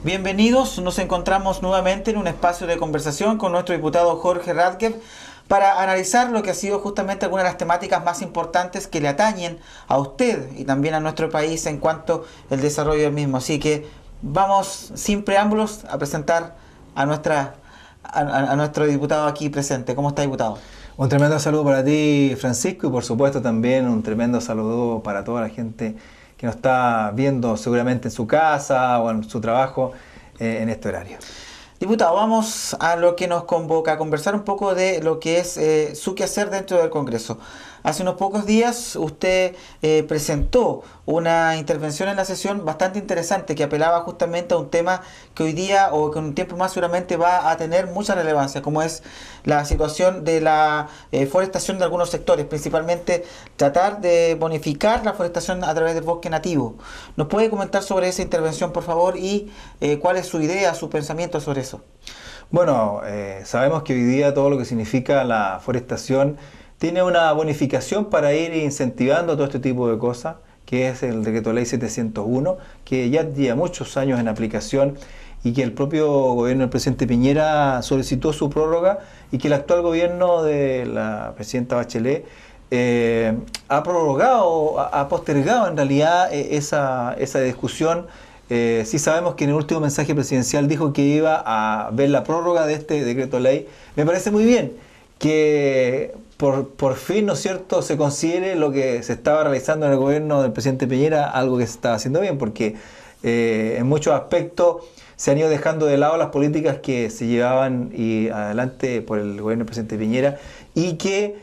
Bienvenidos, nos encontramos nuevamente en un espacio de conversación con nuestro diputado Jorge Radkev para analizar lo que ha sido justamente algunas de las temáticas más importantes que le atañen a usted y también a nuestro país en cuanto al desarrollo del mismo. Así que vamos sin preámbulos a presentar a nuestro diputado aquí presente. ¿Cómo está, diputado? Un tremendo saludo para ti, Francisco, y por supuesto también un tremendo saludo para toda la gente que nos está viendo seguramente en su casa o en su trabajo en este horario. Diputado, vamos a lo que nos convoca, a conversar un poco de lo que es su quehacer dentro del Congreso. Hace unos pocos días usted presentó una intervención en la sesión bastante interesante que apelaba justamente a un tema que hoy día o que en un tiempo más seguramente va a tener mucha relevancia, como es la situación de la forestación de algunos sectores, principalmente tratar de bonificar la forestación a través del bosque nativo. ¿Nos puede comentar sobre esa intervención, por favor, y cuál es su idea, su pensamiento sobre eso? Bueno, sabemos que hoy día todo lo que significa la forestación tiene una bonificación para ir incentivando todo este tipo de cosas, que es el Decreto Ley 701, que ya lleva muchos años en aplicación y que el propio gobierno del presidente Piñera solicitó su prórroga y que el actual gobierno de la presidenta Bachelet ha prorrogado, ha postergado en realidad esa discusión. Sí sabemos que en el último mensaje presidencial dijo que iba a ver la prórroga de este decreto ley. Me parece muy bien que por fin, ¿no es cierto?, se considere lo que se estaba realizando en el gobierno del presidente Piñera, algo que se estaba haciendo bien, porque en muchos aspectos se han ido dejando de lado las políticas que se llevaban adelante por el gobierno del presidente Piñera y que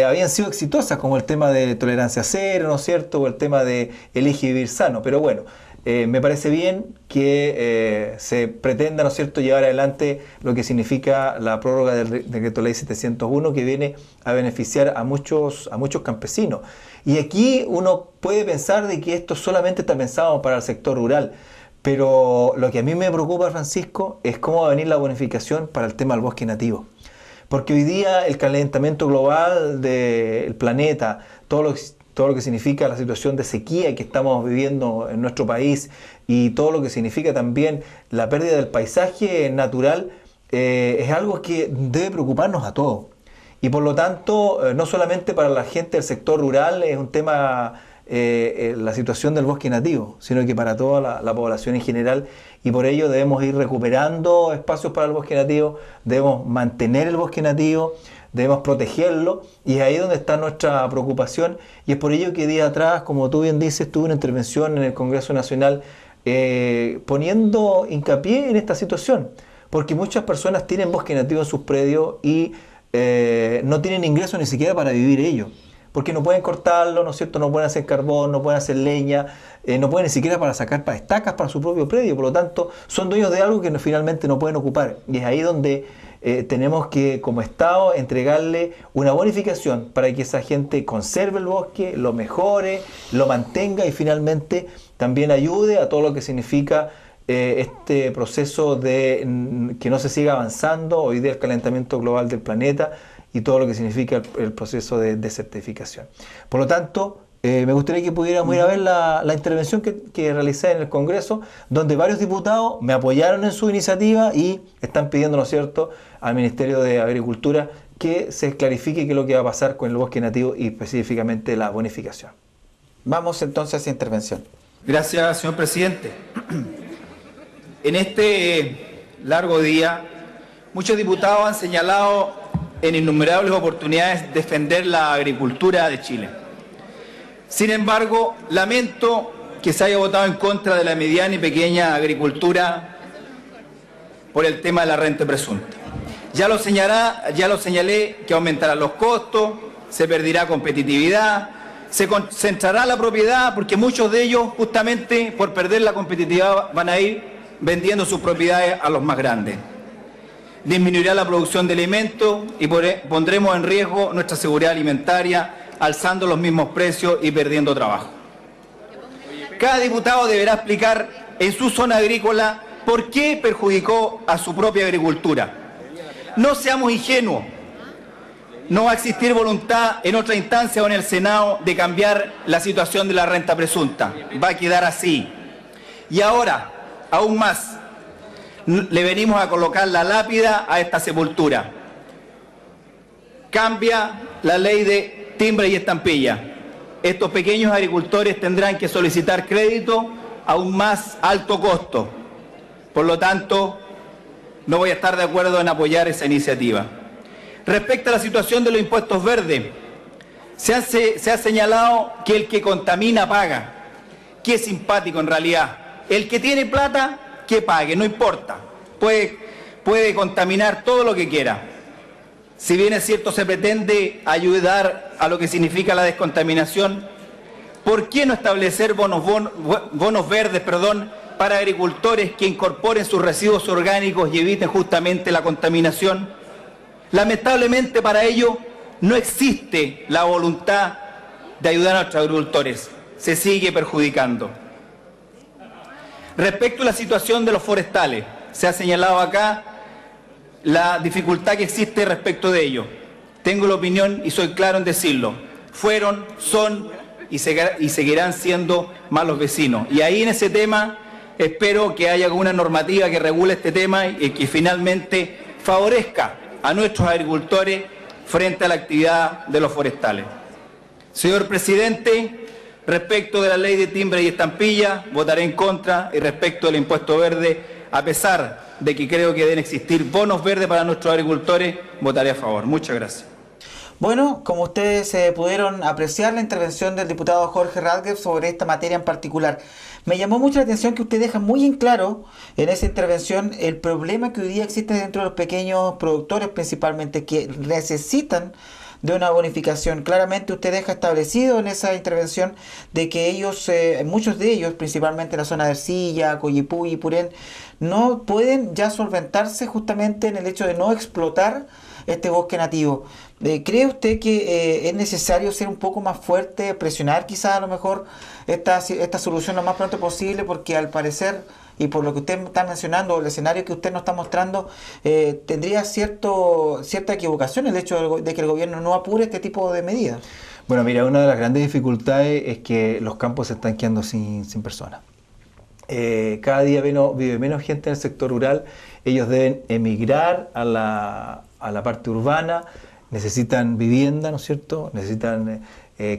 habían sido exitosas, como el tema de tolerancia cero, ¿no es cierto?, o el tema de elige vivir sano. Pero bueno, me parece bien que se pretenda, ¿no es cierto?, llevar adelante lo que significa la prórroga del Decreto Ley 701, que viene a beneficiar a muchos campesinos. Y aquí uno puede pensar de que esto solamente está pensado para el sector rural, pero lo que a mí me preocupa, Francisco, es cómo va a venir la bonificación para el tema del bosque nativo. Porque hoy día el calentamiento global del planeta, todo lo que significa la situación de sequía que estamos viviendo en nuestro país y todo lo que significa también la pérdida del paisaje natural, es algo que debe preocuparnos a todos. Y por lo tanto, no solamente para la gente del sector rural es un tema la situación del bosque nativo, sino que para toda la población en general, y por ello debemos ir recuperando espacios para el bosque nativo, debemos mantener el bosque nativo, debemos protegerlo, y es ahí donde está nuestra preocupación, y es por ello que días atrás, como tú bien dices, tuve una intervención en el Congreso Nacional poniendo hincapié en esta situación, porque muchas personas tienen bosque nativo en sus predios y no tienen ingresos ni siquiera para vivir ellos, porque no pueden cortarlo, ¿no es cierto?, no pueden hacer carbón, no pueden hacer leña, no pueden ni siquiera para sacar estacas para su propio predio, por lo tanto son dueños de algo que finalmente no pueden ocupar, y es ahí donde tenemos que, como Estado, entregarle una bonificación para que esa gente conserve el bosque, lo mejore, lo mantenga y finalmente también ayude a todo lo que significa este proceso de que no se siga avanzando hoy día el calentamiento global del planeta y todo lo que significa el proceso de desertificación. Por lo tanto, me gustaría que pudiéramos ir a ver la intervención que realicé en el Congreso, donde varios diputados me apoyaron en su iniciativa y están pidiendo, ¿no es cierto?, al Ministerio de Agricultura que se clarifique qué es lo que va a pasar con el bosque nativo y específicamente la bonificación. Vamos entonces a esa intervención. Gracias, señor presidente. En este largo día, muchos diputados han señalado en innumerables oportunidades defender la agricultura de Chile. Sin embargo, lamento que se haya votado en contra de la mediana y pequeña agricultura por el tema de la renta presunta. Ya lo señalé que aumentarán los costos, se perderá competitividad, se concentrará la propiedad porque muchos de ellos justamente por perder la competitividad van a ir vendiendo sus propiedades a los más grandes. Disminuirá la producción de alimentos y pondremos en riesgo nuestra seguridad alimentaria, alzando los mismos precios y perdiendo trabajo. Cada diputado deberá explicar en su zona agrícola por qué perjudicó a su propia agricultura. No seamos ingenuos. No va a existir voluntad en otra instancia o en el Senado de cambiar la situación de la renta presunta. Va a quedar así. Y ahora, aún más, le venimos a colocar la lápida a esta sepultura. Cambia la ley de timbre y estampilla. Estos pequeños agricultores tendrán que solicitar crédito a un más alto costo. Por lo tanto, no voy a estar de acuerdo en apoyar esa iniciativa. Respecto a la situación de los impuestos verdes, se ha señalado que el que contamina paga. Qué simpático en realidad. El que tiene plata, que pague, no importa. Puede contaminar todo lo que quiera. Si bien es cierto, se pretende ayudar a lo que significa la descontaminación, ¿por qué no establecer bonos verdes, para agricultores que incorporen sus residuos orgánicos y eviten justamente la contaminación? Lamentablemente para ello no existe la voluntad de ayudar a nuestros agricultores. Se sigue perjudicando. Respecto a la situación de los forestales, se ha señalado acá la dificultad que existe respecto de ello. Tengo la opinión y soy claro en decirlo. Fueron, son y seguirán siendo malos vecinos. Y ahí en ese tema espero que haya alguna normativa que regule este tema y que finalmente favorezca a nuestros agricultores frente a la actividad de los forestales. Señor presidente, respecto de la ley de timbre y estampilla, votaré en contra, y respecto del impuesto verde, a pesar de que creo que deben existir bonos verdes para nuestros agricultores, votaré a favor. Muchas gracias. Bueno, como ustedes pudieron apreciar la intervención del diputado Jorge Radcliffe sobre esta materia en particular, me llamó mucho la atención que usted deja muy en claro en esa intervención el problema que hoy día existe dentro de los pequeños productores, principalmente, que necesitan de una bonificación. Claramente usted deja establecido en esa intervención de que ellos, muchos de ellos, principalmente en la zona de Ercilla, Coyipulli, Purén, no pueden ya solventarse justamente en el hecho de no explotar este bosque nativo. ¿Cree usted que es necesario ser un poco más fuerte, presionar quizás a lo mejor esta solución lo más pronto posible? Porque al parecer, y por lo que usted está mencionando, el escenario que usted nos está mostrando, tendría cierta equivocación el hecho de que el gobierno no apure este tipo de medidas. Bueno, mira, una de las grandes dificultades es que los campos se están quedando sin personas. Cada día vive menos gente en el sector rural. Ellos deben emigrar a la parte urbana, necesitan vivienda, ¿no es cierto? Necesitan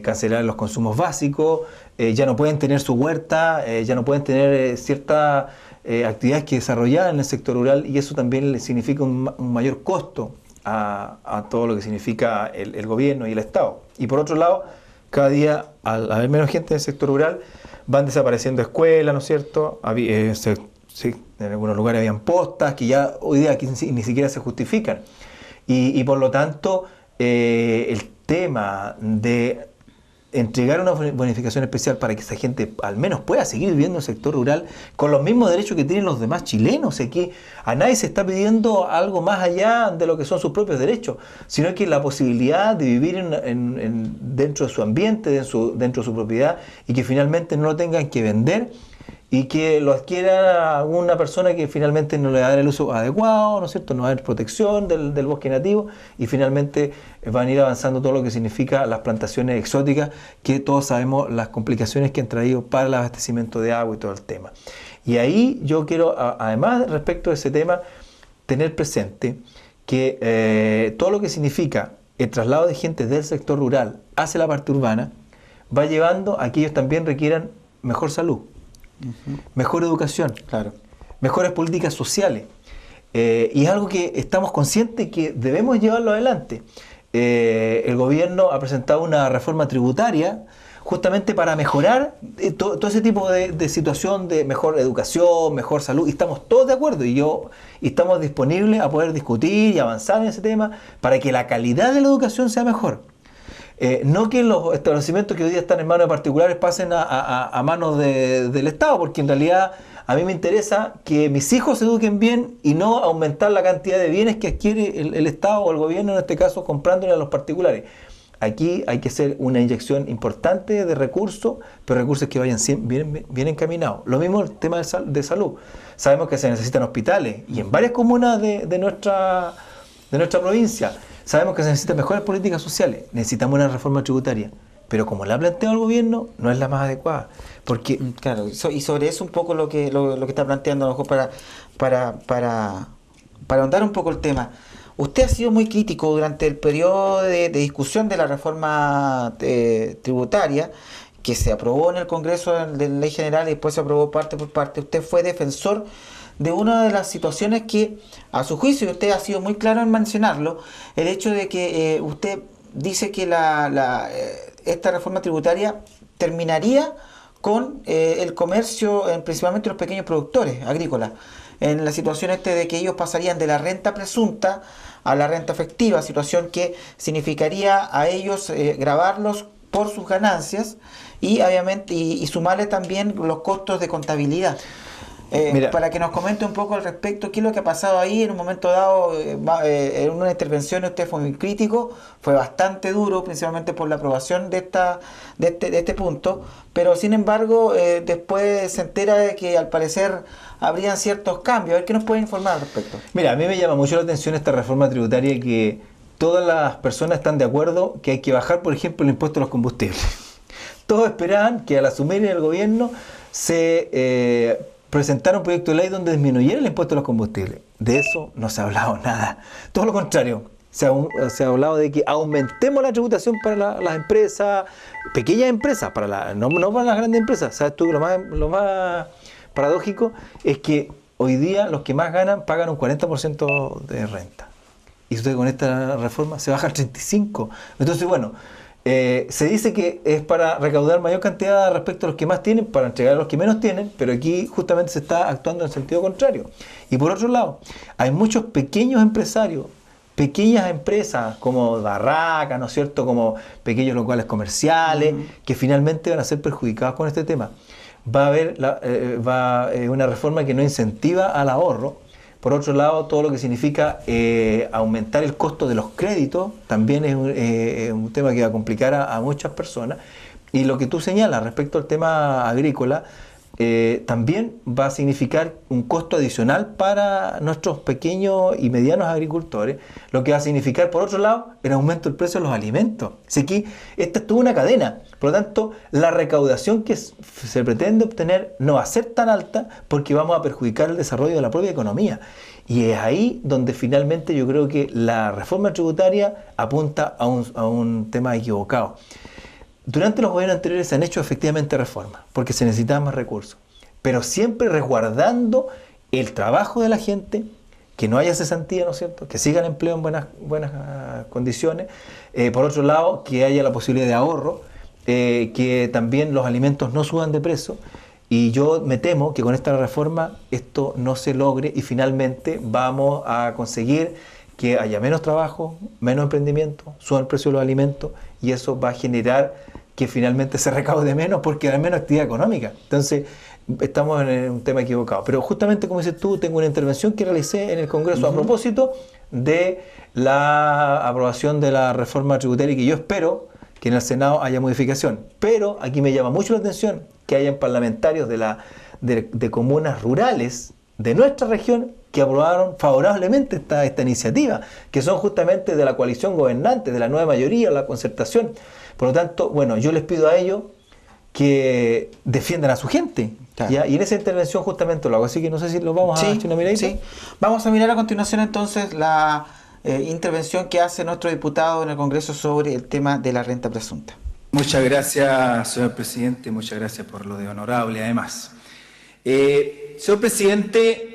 cancelar los consumos básicos, ya no pueden tener su huerta, ya no pueden tener ciertas actividades que desarrollar en el sector rural, y eso también le significa un mayor costo a todo lo que significa el gobierno y el Estado. Y por otro lado, cada día, al haber menos gente en el sector rural, van desapareciendo escuelas, ¿no es cierto? Sí, en algunos lugares habían postas que ya hoy día ni siquiera se justifican. Y por lo tanto, el tema de entregar una bonificación especial para que esa gente al menos pueda seguir viviendo en el sector rural con los mismos derechos que tienen los demás chilenos. O sea, que a nadie se está pidiendo algo más allá de lo que son sus propios derechos, sino que la posibilidad de vivir dentro de su ambiente, dentro de su propiedad, y que finalmente no lo tengan que vender y que lo adquiera una persona que finalmente no le va a dar el uso adecuado, ¿no es cierto? No va a haber protección del bosque nativo, y finalmente van a ir avanzando todo lo que significa las plantaciones exóticas, que todos sabemos las complicaciones que han traído para el abastecimiento de agua y todo el tema. Y ahí yo quiero, además, respecto a ese tema, tener presente que todo lo que significa el traslado de gente del sector rural hacia la parte urbana va llevando a que ellos también requieran mejor salud, mejor educación, claro, mejores políticas sociales, y es algo que estamos conscientes que debemos llevarlo adelante. El gobierno ha presentado una reforma tributaria justamente para mejorar todo ese tipo de situación de mejor educación, mejor salud, y estamos todos de acuerdo, y estamos disponibles a poder discutir y avanzar en ese tema para que la calidad de la educación sea mejor. No que los establecimientos que hoy día están en manos de particulares pasen a manos del Estado, porque en realidad a mí me interesa que mis hijos se eduquen bien y no aumentar la cantidad de bienes que adquiere el Estado o el gobierno, en este caso, comprándole a los particulares. Aquí hay que hacer una inyección importante de recursos, pero recursos que vayan bien encaminados. Lo mismo el tema de salud. Sabemos que se necesitan hospitales, y en varias comunas de nuestra provincia. Sabemos que se necesitan mejores políticas sociales, necesitamos una reforma tributaria pero como la ha planteado el gobierno, no es la más adecuada. Porque, claro, y sobre eso un poco lo que está planteando, a lo mejor para ahondar un poco el tema. Usted ha sido muy crítico durante el periodo de discusión de la reforma tributaria, que se aprobó en el Congreso de Ley General y después se aprobó parte por parte. Usted fue defensor de una de las situaciones que, a su juicio, y usted ha sido muy claro en mencionarlo, el hecho de que usted dice que esta reforma tributaria terminaría con el comercio, principalmente los pequeños productores agrícolas, en la situación de que ellos pasarían de la renta presunta a la renta efectiva, situación que significaría a ellos gravarlos por sus ganancias y obviamente y sumarle también los costos de contabilidad. Para que nos comente un poco al respecto, qué es lo que ha pasado ahí en un momento dado. En una intervención usted fue muy crítico, fue bastante duro, principalmente por la aprobación de este punto, pero sin embargo después se entera de que al parecer habrían ciertos cambios. A ver, ¿qué nos puede informar al respecto? Mira, a mí me llama mucho la atención esta reforma tributaria, que todas las personas están de acuerdo que hay que bajar, por ejemplo, el impuesto a los combustibles. Todos esperaban que al asumir el gobierno se presentara un proyecto de ley donde disminuyera el impuesto a los combustibles. De eso no se ha hablado nada. Todo lo contrario. Se ha hablado de que aumentemos la tributación para las empresas, pequeñas empresas, no para las grandes empresas. ¿Sabes tú? Lo más paradójico es que hoy día los que más ganan pagan un 40% de renta. Y usted con esta reforma se baja al 35%. Entonces, bueno, se dice que es para recaudar mayor cantidad respecto a los que más tienen, para entregar a los que menos tienen, pero aquí justamente se está actuando en sentido contrario. Y por otro lado, hay muchos pequeños empresarios, pequeñas empresas como barracas, ¿no es cierto?, como pequeños locales comerciales, que finalmente van a ser perjudicados con este tema. Va a haber una reforma que no incentiva al ahorro. Por otro lado, todo lo que significa aumentar el costo de los créditos también es un tema que va a complicar a muchas personas. Y lo que tú señalas respecto al tema agrícola, también va a significar un costo adicional para nuestros pequeños y medianos agricultores, lo que va a significar, por otro lado, el aumento del precio de los alimentos. Así que esta es toda una cadena. Por lo tanto, la recaudación que se pretende obtener no va a ser tan alta, porque vamos a perjudicar el desarrollo de la propia economía. Y es ahí donde finalmente yo creo que la reforma tributaria apunta a un tema equivocado. Durante los gobiernos anteriores se han hecho efectivamente reformas, porque se necesitaban más recursos, pero siempre resguardando el trabajo de la gente, que no haya cesantía, ¿no es cierto?, que siga el empleo en buenas condiciones. Por otro lado, que haya la posibilidad de ahorro, que también los alimentos no suban de precio. Y yo me temo que con esta reforma esto no se logre y finalmente vamos a conseguir que haya menos trabajo, menos emprendimiento, suba el precio de los alimentos, y eso va a generar que finalmente se recaude menos porque hay menos actividad económica. Entonces, estamos en un tema equivocado. Pero justamente, como dices tú, tengo una intervención que realicé en el Congreso a propósito de la aprobación de la reforma tributaria, y que yo espero que en el Senado haya modificación. Pero aquí me llama mucho la atención que hayan parlamentarios de comunas rurales de nuestra región que aprobaron favorablemente esta iniciativa, que son justamente de la coalición gobernante, de la nueva mayoría, la concertación. Por lo tanto, bueno, yo les pido a ellos que defiendan a su gente. Claro. ¿Ya? Y en esa intervención justamente lo hago. Así que no sé si lo vamos a echar una miradita. Sí. Vamos a mirar a continuación entonces la intervención que hace nuestro diputado en el Congreso sobre el tema de la renta presunta. Muchas gracias, señor presidente. Muchas gracias por lo de honorable, además. Señor presidente,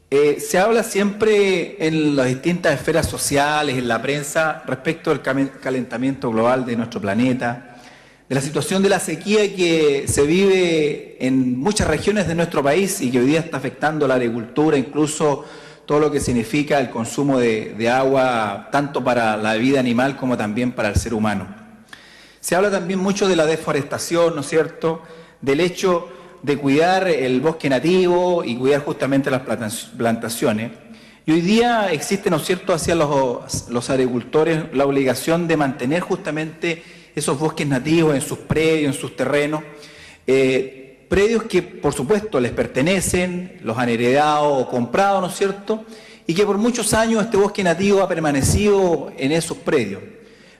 se habla siempre en las distintas esferas sociales, en la prensa, respecto al calentamiento global de nuestro planeta, de la situación de la sequía que se vive en muchas regiones de nuestro país y que hoy día está afectando la agricultura, incluso todo lo que significa el consumo de agua, tanto para la vida animal como también para el ser humano. Se habla también mucho de la deforestación, ¿no es cierto?, del hecho de cuidar el bosque nativo y cuidar justamente las plantaciones. Y hoy día existe, ¿no es cierto?, hacia los agricultores la obligación de mantener justamente esos bosques nativos en sus predios, en sus terrenos, predios que por supuesto les pertenecen, los han heredado o comprado, ¿no es cierto?, y que por muchos años este bosque nativo ha permanecido en esos predios.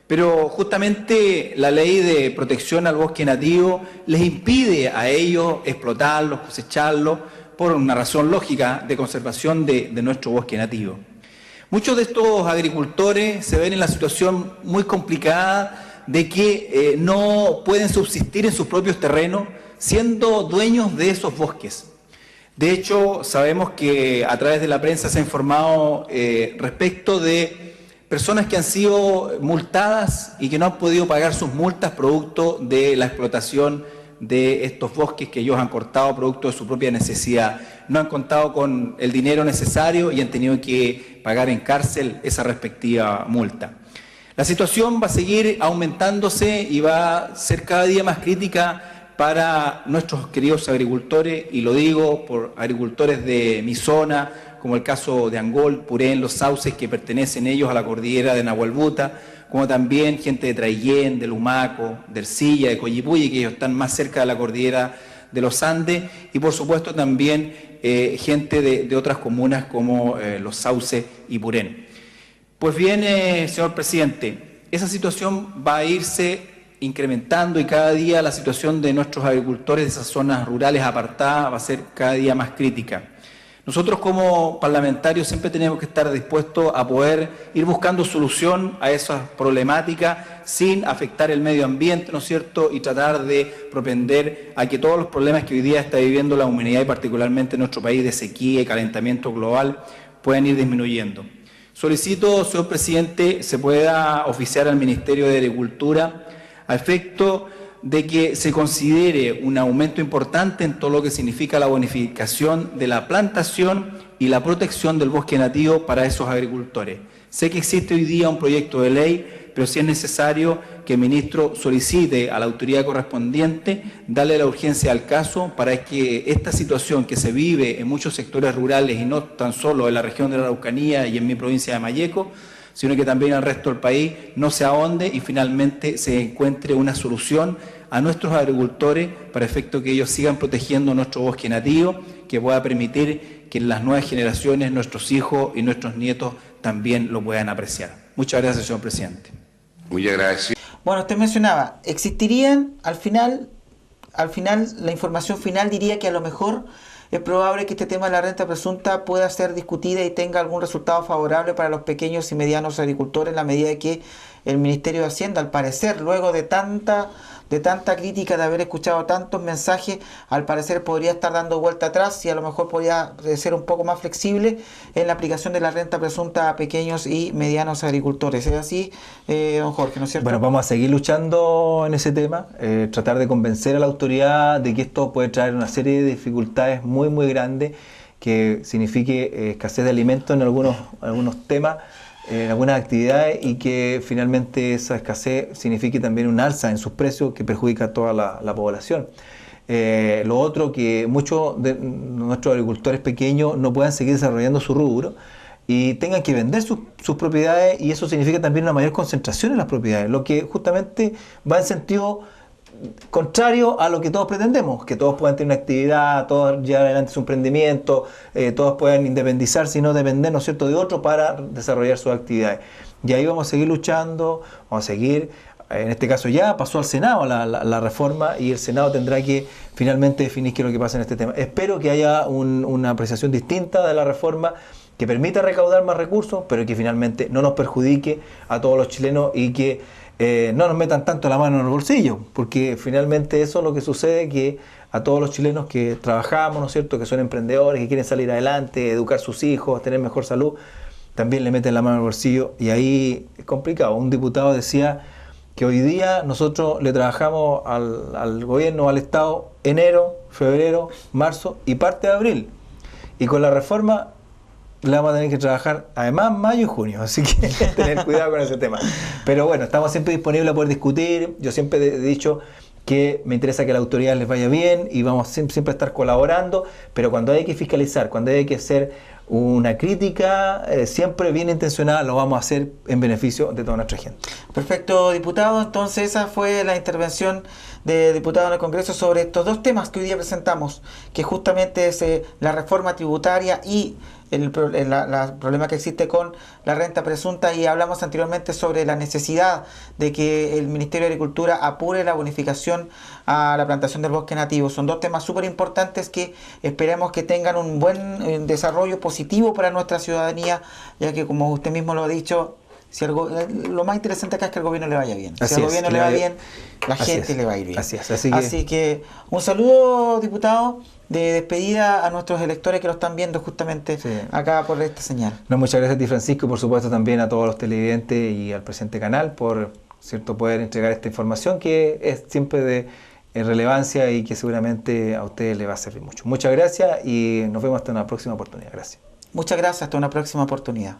Pero justamente la ley de protección al bosque nativo les impide a ellos explotarlos, cosecharlos, por una razón lógica de conservación de nuestro bosque nativo. Muchos de estos agricultores se ven en la situación muy complicada de que no pueden subsistir en sus propios terrenos siendo dueños de esos bosques. De hecho, sabemos que a través de la prensa se ha informado respecto de personas que han sido multadas y que no han podido pagar sus multas producto de la explotación de estos bosques que ellos han cortado producto de su propia necesidad. No han contado con el dinero necesario y han tenido que pagar en cárcel esa respectiva multa. La situación va a seguir aumentándose y va a ser cada día más crítica para nuestros queridos agricultores, y lo digo por agricultores de mi zona, como el caso de Angol, Purén, Los Sauces, que pertenecen ellos a la cordillera de Nahuelbuta, como también gente de Traillén, de Lumaco, de Ercilla, de Coyipulli, que ellos están más cerca de la cordillera de los Andes, y por supuesto también gente de otras comunas como Los Sauces y Purén. Pues bien, señor presidente, esa situación va a irse incrementando y cada día la situación de nuestros agricultores de esas zonas rurales apartadas va a ser cada día más crítica. Nosotros como parlamentarios siempre tenemos que estar dispuestos a poder ir buscando solución a esas problemáticas sin afectar el medio ambiente, ¿no es cierto?, y tratar de propender a que todos los problemas que hoy día está viviendo la humanidad y particularmente en nuestro país de sequía y calentamiento global puedan ir disminuyendo. Solicito, señor presidente, se pueda oficiar al Ministerio de Agricultura a efecto de que se considere un aumento importante en todo lo que significa la bonificación de la plantación y la protección del bosque nativo para esos agricultores. Sé que existe hoy día un proyecto de ley, pero sí es necesario que el ministro solicite a la autoridad correspondiente darle la urgencia al caso para que esta situación que se vive en muchos sectores rurales y no tan solo en la región de la Araucanía y en mi provincia de Malleco, sino que también en el resto del país, no se ahonde y finalmente se encuentre una solución a nuestros agricultores para efecto que ellos sigan protegiendo nuestro bosque nativo, que pueda permitir que las nuevas generaciones, nuestros hijos y nuestros nietos también lo puedan apreciar. Muchas gracias, señor presidente. Muy agradecido. Bueno, usted mencionaba, existirían al final la información final diría que a lo mejor es probable que este tema de la renta presunta pueda ser discutida y tenga algún resultado favorable para los pequeños y medianos agricultores en la medida de que el Ministerio de Hacienda, al parecer, luego de tanta crítica, de haber escuchado tantos mensajes, al parecer podría estar dando vuelta atrás y a lo mejor podría ser un poco más flexible en la aplicación de la renta presunta a pequeños y medianos agricultores. ¿Es así, don Jorge, no es cierto? Bueno, vamos a seguir luchando en ese tema, tratar de convencer a la autoridad de que esto puede traer una serie de dificultades muy, muy grandes, que signifique escasez de alimentos en algunos temas, en algunas actividades, y que finalmente esa escasez signifique también un alza en sus precios que perjudica a toda la población. Lo otro, que muchos de nuestros agricultores pequeños no puedan seguir desarrollando su rubro y tengan que vender sus propiedades, y eso significa también una mayor concentración en las propiedades, lo que justamente va en sentido contrario a lo que todos pretendemos, que todos puedan tener una actividad, todos llevar adelante su emprendimiento, todos puedan independizarse y no depender, ¿no es cierto?, de otro para desarrollar sus actividades. Y ahí vamos a seguir luchando, vamos a seguir, en este caso ya pasó al Senado la reforma, y el Senado tendrá que finalmente definir qué es lo que pasa en este tema. Espero que haya una apreciación distinta de la reforma que permita recaudar más recursos, pero que finalmente no nos perjudique a todos los chilenos y que no nos metan tanto la mano en el bolsillo, porque finalmente eso es lo que sucede, que a todos los chilenos que trabajamos, ¿no es cierto?, que son emprendedores, que quieren salir adelante, educar a sus hijos, tener mejor salud, también le meten la mano en el bolsillo, y ahí es complicado. Un diputado decía que hoy día nosotros le trabajamos al gobierno, al Estado, enero, febrero, marzo y parte de abril, y con la reforma le vamos a tener que trabajar además mayo y junio, así que tener cuidado con ese tema. Pero bueno, estamos siempre disponibles a poder discutir. Yo siempre he dicho que me interesa que a la autoridad les vaya bien y vamos siempre a estar colaborando, pero cuando hay que fiscalizar, cuando hay que hacer una crítica siempre bien intencionada, lo vamos a hacer en beneficio de toda nuestra gente. Perfecto, diputado. Entonces esa fue la intervención de diputado en el Congreso sobre estos dos temas que hoy día presentamos, que justamente es la reforma tributaria y el problema que existe con la renta presunta, y hablamos anteriormente sobre la necesidad de que el Ministerio de Agricultura apure la bonificación a la plantación del bosque nativo. Son dos temas súper importantes que esperemos que tengan un buen desarrollo positivo para nuestra ciudadanía, ya que, como usted mismo lo ha dicho, si lo más interesante acá es que al gobierno le vaya bien. Si al gobierno le va bien, la gente le va a ir bien. Así que un saludo, diputado, de despedida a nuestros electores que lo están viendo justamente acá por esta señal. No, muchas gracias a ti, Francisco, y por supuesto también a todos los televidentes y al presente canal por poder entregar esta información que es siempre de relevancia y que seguramente a ustedes les va a servir mucho. Muchas gracias y nos vemos hasta una próxima oportunidad. Gracias. Muchas gracias, hasta una próxima oportunidad.